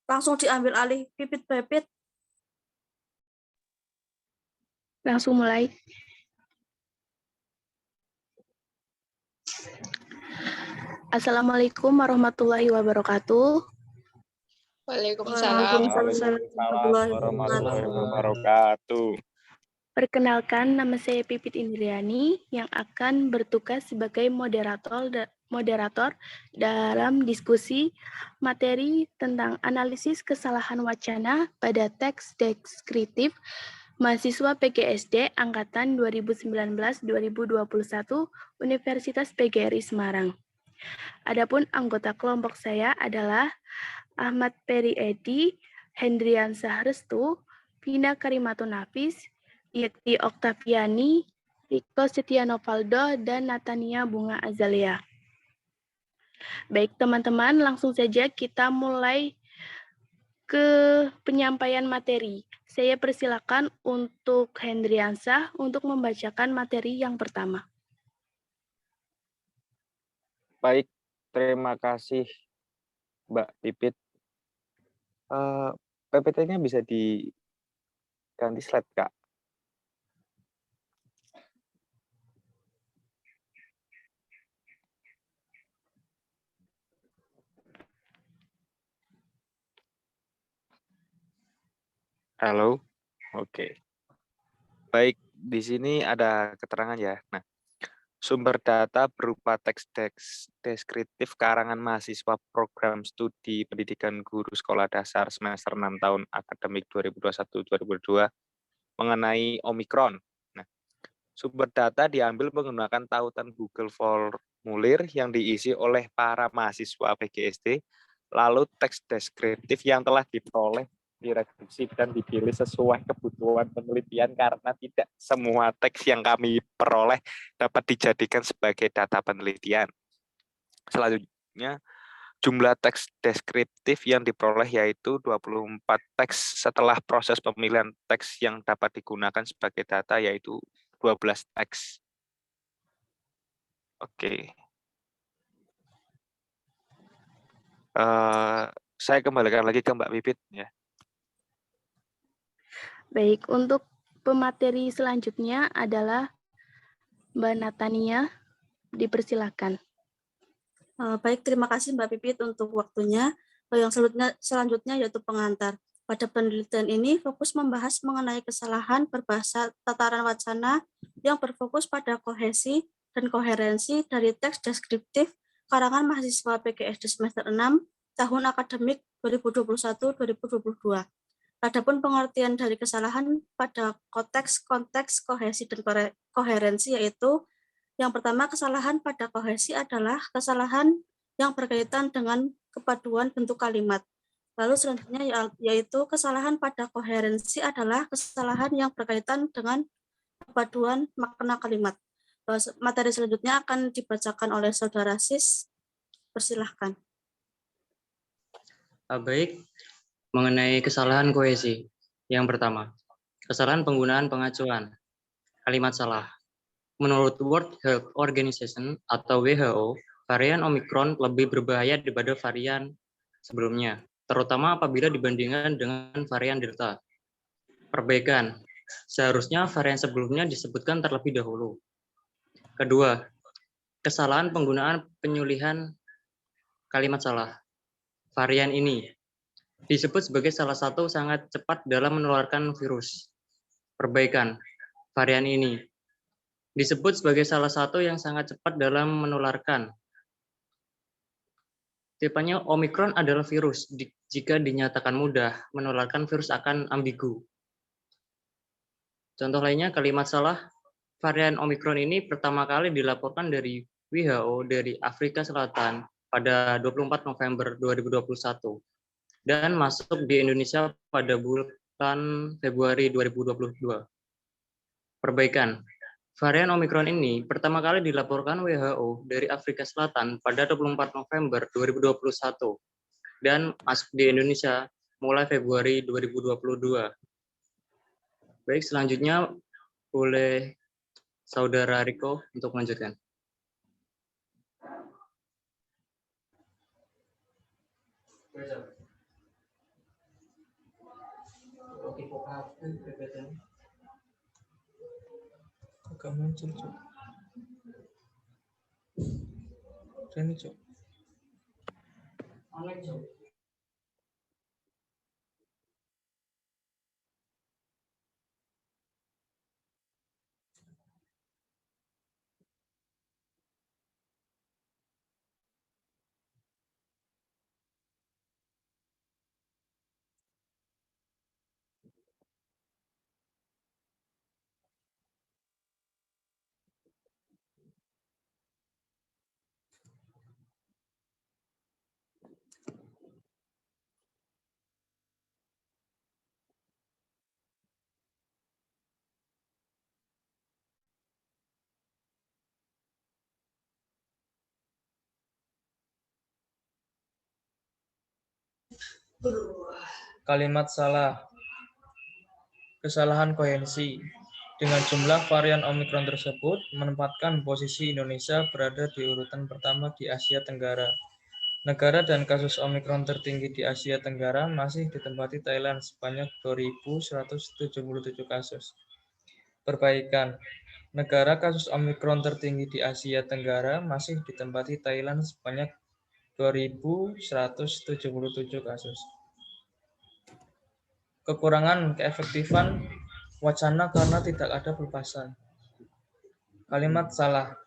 Langsung diambil alih Pipit Pipit. Langsung mulai. Assalamualaikum warahmatullahi wabarakatuh. Waalaikumsalam warahmatullahi wabarakatuh. Perkenalkan, nama saya Pipit Indriani yang akan bertugas sebagai moderator dalam diskusi materi tentang analisis kesalahan wacana pada teks deskriptif mahasiswa PGSD Angkatan 2019-2021 Universitas PGRI Semarang. Adapun anggota kelompok saya adalah Ahmad Peri Edi, Hendriansah Restu, Vina Karimatun Nafis, Yekti Oktaviani, Riko Setiano Valdo, dan Natania Bunga Azalia. Baik teman-teman, langsung saja kita mulai ke penyampaian materi. Saya persilakan untuk Hendriansah untuk membacakan materi yang pertama. Baik, terima kasih Mbak Pipit. PPT-nya bisa diganti slide, Kak. Halo, oke. Baik, di sini ada keterangan ya. Nah, sumber data berupa teks deskriptif karangan mahasiswa program studi pendidikan guru sekolah dasar semester 6 tahun akademik 2021-2022 mengenai Omikron. Nah, sumber data diambil menggunakan tautan Google Formulir yang diisi oleh para mahasiswa PGSD, lalu teks deskriptif yang telah diperoleh direduksi dan dipilih sesuai kebutuhan penelitian karena tidak semua teks yang kami peroleh dapat dijadikan sebagai data penelitian. Selanjutnya, jumlah teks deskriptif yang diperoleh yaitu 24 teks setelah proses pemilihan teks yang dapat digunakan sebagai data yaitu 12 teks. Oke. Saya kembalikan lagi ke Mbak Pipit ya. Baik, untuk pemateri selanjutnya adalah Mbak Natania, dipersilakan. Baik, terima kasih Mbak Pipit untuk waktunya. Yang selanjutnya yaitu pengantar. Pada penelitian ini fokus membahas mengenai kesalahan berbahasa tataran wacana yang berfokus pada kohesi dan koherensi dari teks deskriptif karangan mahasiswa PGSD semester 6 tahun akademik 2021-2022. Adapun pengertian dari kesalahan pada konteks, kohesi, dan koherensi yaitu yang pertama, kesalahan pada kohesi adalah kesalahan yang berkaitan dengan kepaduan bentuk kalimat. Lalu selanjutnya yaitu kesalahan pada koherensi adalah kesalahan yang berkaitan dengan kepaduan makna kalimat. Materi selanjutnya akan dibacakan oleh Saudara Sis. Persilahkan. Baik, mengenai kesalahan kohesi. Yang pertama, kesalahan penggunaan pengacuan. Kalimat salah. Menurut World Health Organization atau WHO, varian Omicron lebih berbahaya daripada varian sebelumnya, terutama apabila dibandingkan dengan varian Delta. Perbaikan. Seharusnya varian sebelumnya disebutkan terlebih dahulu. Kedua, kesalahan penggunaan penyulihan kalimat salah. Varian ini disebut sebagai salah satu sangat cepat dalam menularkan virus. Perbaikan. Varian ini disebut sebagai salah satu yang sangat cepat dalam menularkan. Tipenya Omicron adalah virus. Jika dinyatakan mudah, menularkan virus akan ambigu. Contoh lainnya, kalimat salah. Varian Omicron ini pertama kali dilaporkan dari WHO dari Afrika Selatan pada 24 November 2021 dan masuk di Indonesia pada bulan Februari 2022. Perbaikan. Varian Omicron ini pertama kali dilaporkan WHO dari Afrika Selatan pada 24 November 2021 dan masuk di Indonesia mulai Februari 2022. Baik, selanjutnya boleh Saudara Riko untuk melanjutkan. Agak muncul, Cuk. Ini, Cuk. Kalimat salah. Kesalahan koherensi. Dengan jumlah varian Omikron tersebut, menempatkan posisi Indonesia berada di urutan pertama di Asia Tenggara. Negara dan kasus Omikron tertinggi di Asia Tenggara masih ditempati Thailand sebanyak 2.177 kasus. Perbaikan. Negara kasus Omikron tertinggi di Asia Tenggara masih ditempati Thailand sebanyak 2.177 kasus. Kekurangan keefektifan wacana karena tidak ada pelepasan. Kalimat salah.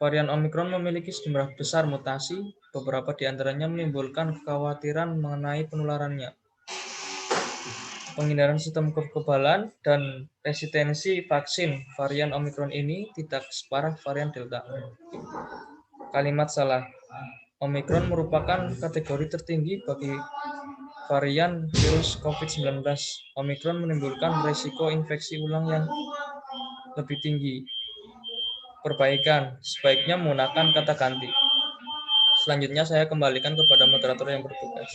Varian Omikron memiliki sejumlah besar mutasi, beberapa di antaranya menimbulkan kekhawatiran mengenai penularannya. Penghindaran sistem kekebalan dan resistensi vaksin varian Omikron ini tidak separah varian Delta. Kalimat salah. Omikron merupakan kategori tertinggi bagi varian virus COVID-19. Omikron menimbulkan risiko infeksi ulang yang lebih tinggi. Perbaikan, sebaiknya menggunakan kata ganti. Selanjutnya saya kembalikan kepada moderator yang bertugas.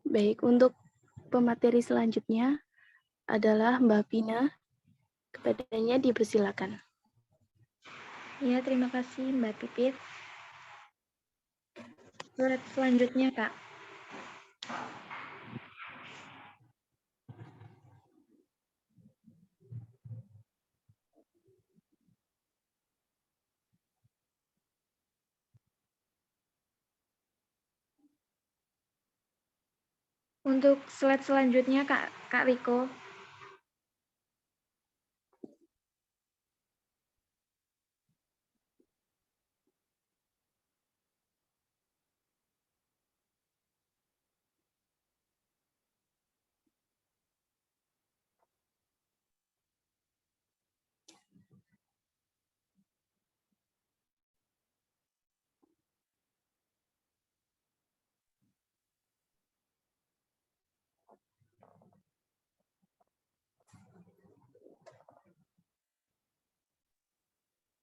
Baik, untuk pemateri selanjutnya adalah Mbak Vina. Kepadanya dipersilakan. Ya, terima kasih Mbak Pipit. Slide selanjutnya, Kak. Untuk slide selanjutnya, Kak Riko.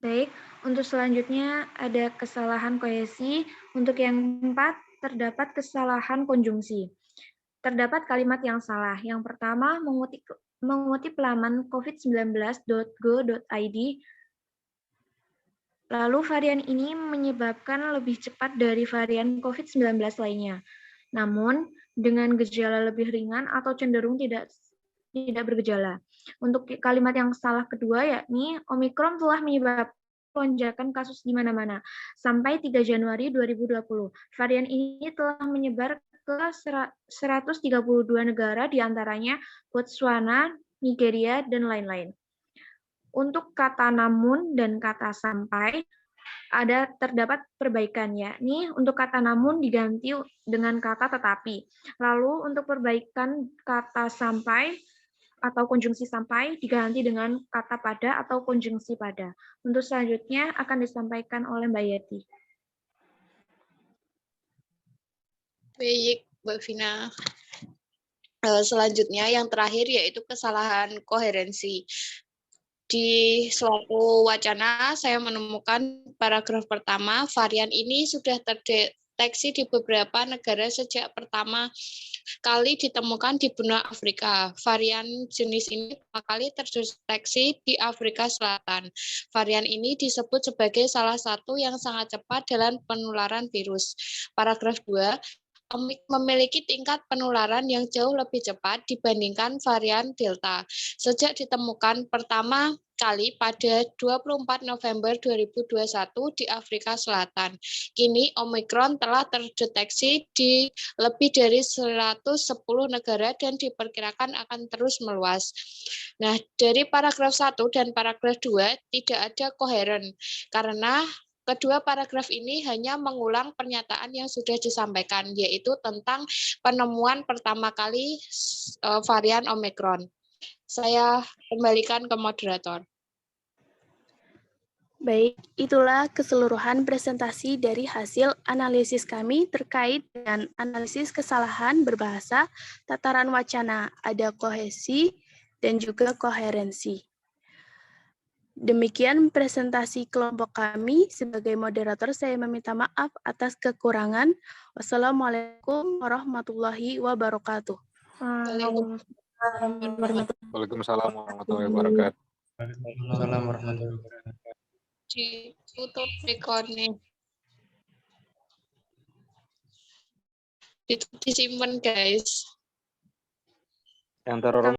Baik, untuk selanjutnya ada kesalahan kohesi. Untuk yang 4, terdapat kesalahan konjungsi. Terdapat kalimat yang salah. Yang pertama, mengutip laman covid19.go.id, lalu varian ini menyebabkan lebih cepat dari varian COVID-19 lainnya. Namun, dengan gejala lebih ringan atau cenderung tidak bergejala. Untuk kalimat yang salah kedua, yakni Omikron telah menyebabkan lonjakan kasus di mana-mana. Sampai 3 Januari 2020, varian ini telah menyebar ke 132 negara, diantaranya Botswana, Nigeria, dan lain-lain. Untuk kata namun dan kata sampai, terdapat perbaikan, yakni untuk kata namun diganti dengan kata tetapi. Lalu untuk perbaikan kata sampai atau konjungsi sampai diganti dengan kata pada atau konjungsi pada. Untuk selanjutnya akan disampaikan oleh Mbak Yeti. Baik, Mbak Vina. Selanjutnya yang terakhir yaitu kesalahan koherensi. Di suatu wacana saya menemukan paragraf pertama, varian ini sudah terdeteksi di beberapa negara sejak pertama kali ditemukan di benua Afrika. Varian jenis ini pertama kali terdeteksi di Afrika Selatan. Varian ini disebut sebagai salah satu yang sangat cepat dalam penularan virus. Paragraf 2, memiliki tingkat penularan yang jauh lebih cepat dibandingkan varian Delta. Sejak ditemukan pertama kali pada 24 November 2021 di Afrika Selatan. Kini Omicron telah terdeteksi di lebih dari 110 negara dan diperkirakan akan terus meluas. Nah, dari paragraf 1 dan paragraf 2 tidak ada koheren karena kedua paragraf ini hanya mengulang pernyataan yang sudah disampaikan, yaitu tentang penemuan pertama kali varian Omicron. Saya kembalikan ke moderator. Baik, itulah keseluruhan presentasi dari hasil analisis kami terkait dengan analisis kesalahan berbahasa, tataran wacana, ada kohesi, dan juga koherensi. Demikian presentasi kelompok kami. Sebagai moderator, saya meminta maaf atas kekurangan. Wassalamualaikum warahmatullahi wabarakatuh. Waalaikumsalam warahmatullahi wabarakatuh. Waalaikumsalam warahmatullahi wabarakatuh. Ditutup rekornya. Disimpan guys. Yang terhormat